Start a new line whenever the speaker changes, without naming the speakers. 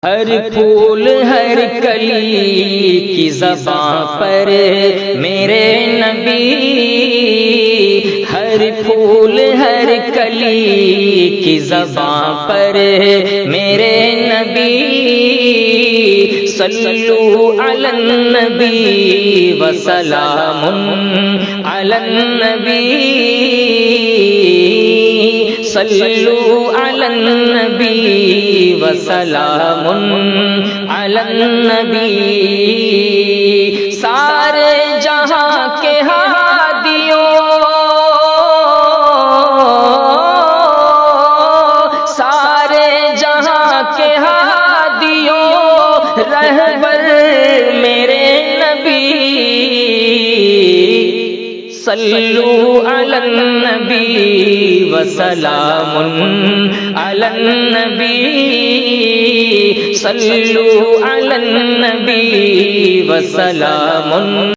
ہر پھول ہر کلی کی زباں پر میرے نبی، ہر پھول ہر کلی کی زباں پر میرے نبی، صلو علی النبی وسلام علی النبی، صلو علی النبی وسلام علی النبی۔ سارے جہاں کے ہادیوں، سارے جہاں کے ہادیوں، رہبر میرے نبی، صلو علی النبی وسلام علی النبی، صلو علی النبی وسلام